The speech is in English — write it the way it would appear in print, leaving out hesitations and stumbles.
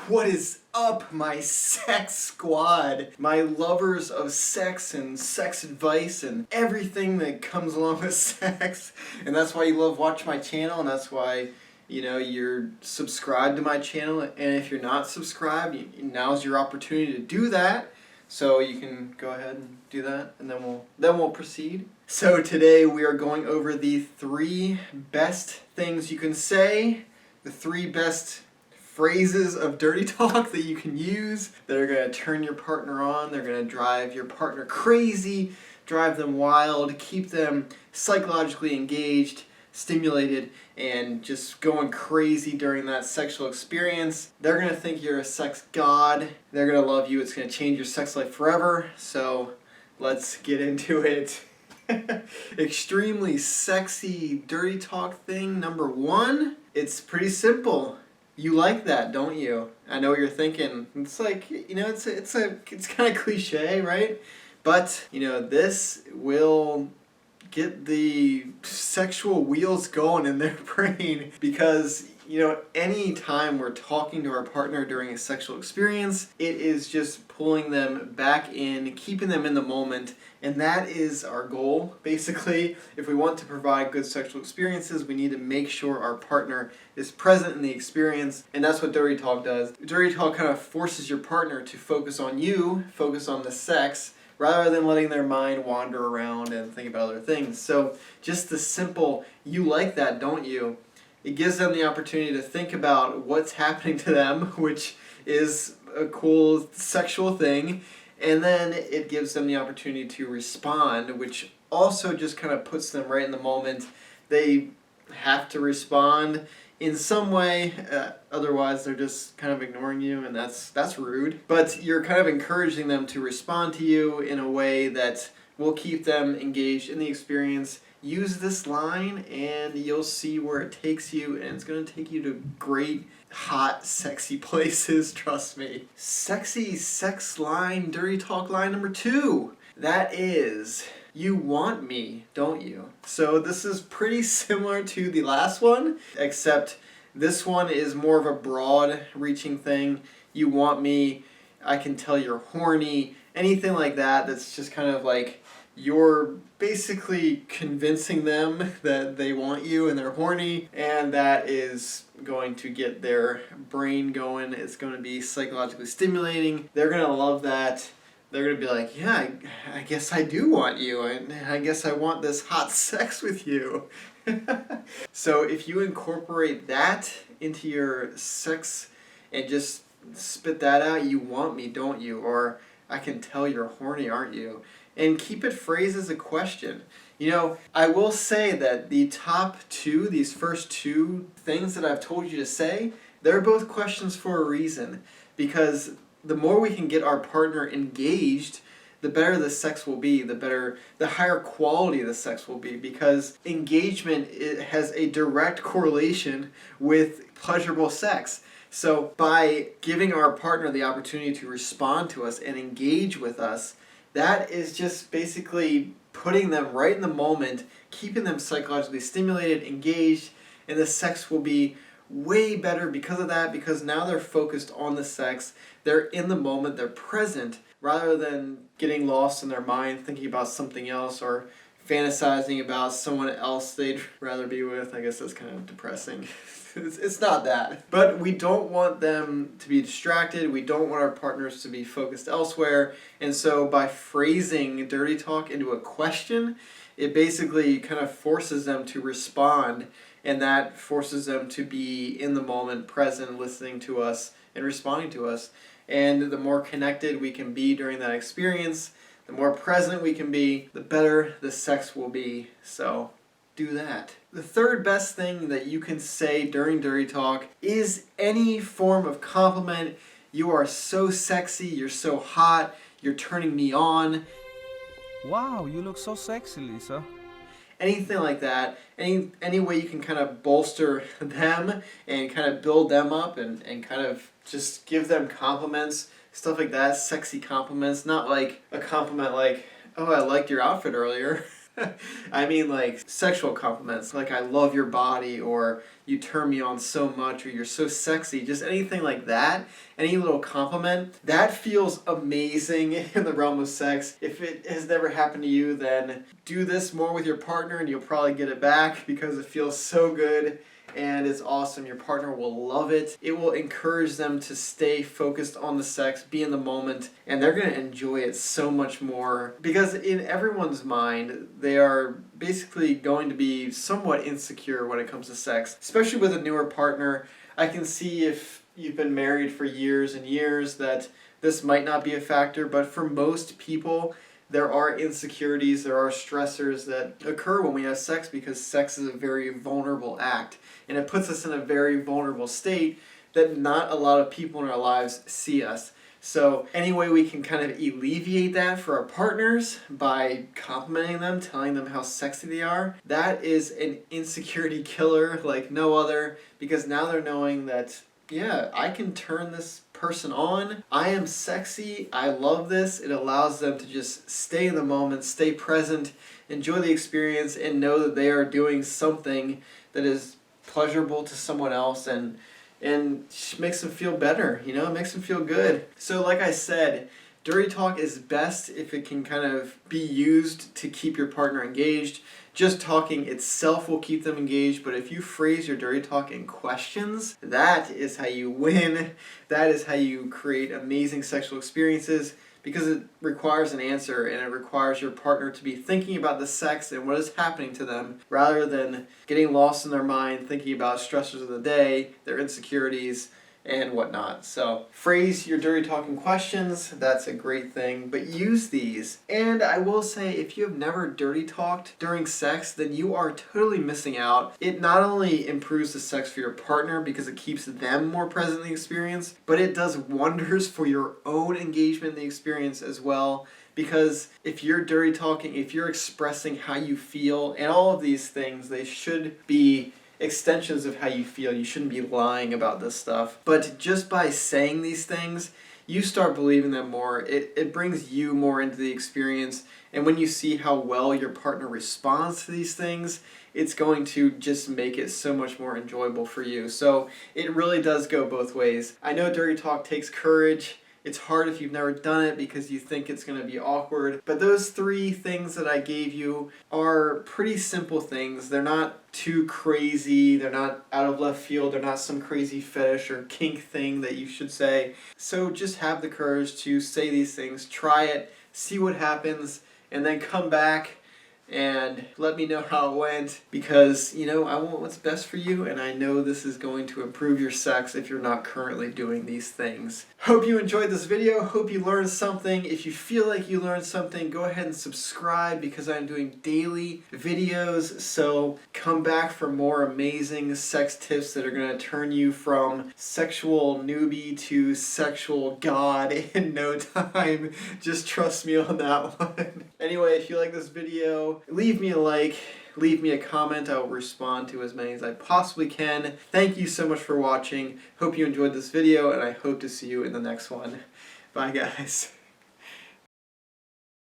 What is up, my sex squad? My lovers of sex and sex advice and everything that comes along with sex. And that's why you love watching my channel, and that's why you're subscribed to my channel. And if you're not subscribed, now's your opportunity to do that. So you can go ahead and do that, and then we'll proceed. So today we are going over the 3 best things you can say, the 3 best phrases of dirty talk that you can use that are going to turn your partner on. They're going to drive your partner crazy, drive them wild, keep them psychologically engaged, stimulated, and just going crazy during that sexual experience. They're going to think you're a sex god. They're going to love you. It's going to change your sex life forever. So let's get into it. Extremely sexy dirty talk thing number 1. It's pretty simple. You like that, don't you? I know what you're thinking. It's like, it's kind of cliche, right? But, this will get the sexual wheels going in their brain because, any time we're talking to our partner during a sexual experience, it is just pulling them back in, keeping them in the moment, and that is our goal. Basically, if we want to provide good sexual experiences, we need to make sure our partner is present in the experience, and that's what Dirty Talk does. Dirty Talk kind of forces your partner to focus on you, focus on the sex, rather than letting their mind wander around and think about other things. So just the simple, you like that, don't you? It gives them the opportunity to think about what's happening to them, which is a cool sexual thing, and then it gives them the opportunity to respond, which also just kind of puts them right in the moment. They have to respond in some way, otherwise they're just kind of ignoring you, and that's rude. But you're kind of encouraging them to respond to you in a way that will keep them engaged in the experience. Use this line and you'll see where it takes you, and it's going to take you to great, hot, sexy places, trust me. Sexy sex line, dirty talk line number 2. That is, you want me, don't you? So this is pretty similar to the last one, except this one is more of a broad reaching thing. You want me, I can tell you're horny, anything like that that's just kind of like you're basically convincing them that they want you and they're horny, and that is going to get their brain going. It's going to be psychologically stimulating. They're going to love that. They're going to be like, yeah, I guess I do want you. I guess I want this hot sex with you. So if you incorporate that into your sex and just spit that out, you want me, don't you? Or I can tell you're horny, aren't you? And keep it phrased as a question. I will say that the top 2, these first 2 things that I've told you to say, they're both questions for a reason. Because the more we can get our partner engaged, the better the sex will be, the higher quality the sex will be, because engagement, it has a direct correlation with pleasurable sex. So by giving our partner the opportunity to respond to us and engage with us, that is just basically putting them right in the moment, keeping them psychologically stimulated, engaged, and the sex will be way better because of that, because now they're focused on the sex, they're in the moment, they're present, rather than getting lost in their mind thinking about something else or fantasizing about someone else they'd rather be with. I guess that's kind of depressing. It's not that. But we don't want them to be distracted. We don't want our partners to be focused elsewhere. And so by phrasing dirty talk into a question, it basically kind of forces them to respond, and that forces them to be in the moment, present, listening to us, and responding to us. And the more connected we can be during that experience, the more present we can be, the better the sex will be. So do that. The 3rd best thing that you can say during dirty talk is any form of compliment. You are so sexy, you're so hot, you're turning me on. Wow, you look so sexy, Lisa. Anything like that. Any way you can kind of bolster them and kind of build them up and kind of just give them compliments, stuff like that, sexy compliments. Not like a compliment like, oh, I liked your outfit earlier. I mean like sexual compliments, like I love your body, or you turn me on so much, or you're so sexy, just anything like that, any little compliment, that feels amazing in the realm of sex. If it has never happened to you, then do this more with your partner and you'll probably get it back because it feels so good. And it's awesome. Your partner will love it. It will encourage them to stay focused on the sex, be in the moment, and they're going to enjoy it so much more because in everyone's mind, they are basically going to be somewhat insecure when it comes to sex, especially with a newer partner. I can see if you've been married for years and years that this might not be a factor, but for most people, there are insecurities, there are stressors that occur when we have sex because sex is a very vulnerable act. And it puts us in a very vulnerable state that not a lot of people in our lives see us. So any way we can kind of alleviate that for our partners by complimenting them, telling them how sexy they are, that is an insecurity killer like no other, because now they're knowing that, yeah, I can turn this person on. I am sexy. I love this. It allows them to just stay in the moment, stay present, enjoy the experience, and know that they are doing something that is pleasurable to someone else and makes them feel better, you know, it makes them feel good. So like I said, dirty talk is best if it can kind of be used to keep your partner engaged. Just talking itself will keep them engaged, but if you phrase your dirty talk in questions, that is how you win. That is how you create amazing sexual experiences, because it requires an answer and it requires your partner to be thinking about the sex and what is happening to them rather than getting lost in their mind thinking about stressors of the day, their insecurities, and whatnot. So phrase your dirty talking questions, that's a great thing, but use these. And I will say, if you have never dirty talked during sex, then you are totally missing out. It not only improves the sex for your partner because it keeps them more present in the experience, but it does wonders for your own engagement in the experience as well. Because if you're dirty talking, if you're expressing how you feel, and all of these things, they should be extensions of how you feel. You shouldn't be lying about this stuff. But just by saying these things, you start believing them more. It brings you more into the experience. And when you see how well your partner responds to these things, it's going to just make it so much more enjoyable for you. So it really does go both ways. I know dirty talk takes courage. It's hard if you've never done it because you think it's going to be awkward. But those 3 things that I gave you are pretty simple things. They're not too crazy. They're not out of left field. They're not some crazy fetish or kink thing that you should say. So just have the courage to say these things. Try it. See what happens. And then come back and let me know how it went, because, you know, I want what's best for you, and I know this is going to improve your sex if you're not currently doing these things. Hope you enjoyed this video. Hope you learned something. If you feel like you learned something, go ahead and subscribe, because I'm doing daily videos, so come back for more amazing sex tips that are going to turn you from sexual newbie to sexual god in no time. Just trust me on that one. Anyway, if you like this video, leave me a like, leave me a comment. I will respond to as many as I possibly can. Thank you so much for watching. Hope you enjoyed this video, and I hope to see you in the next one. Bye, guys.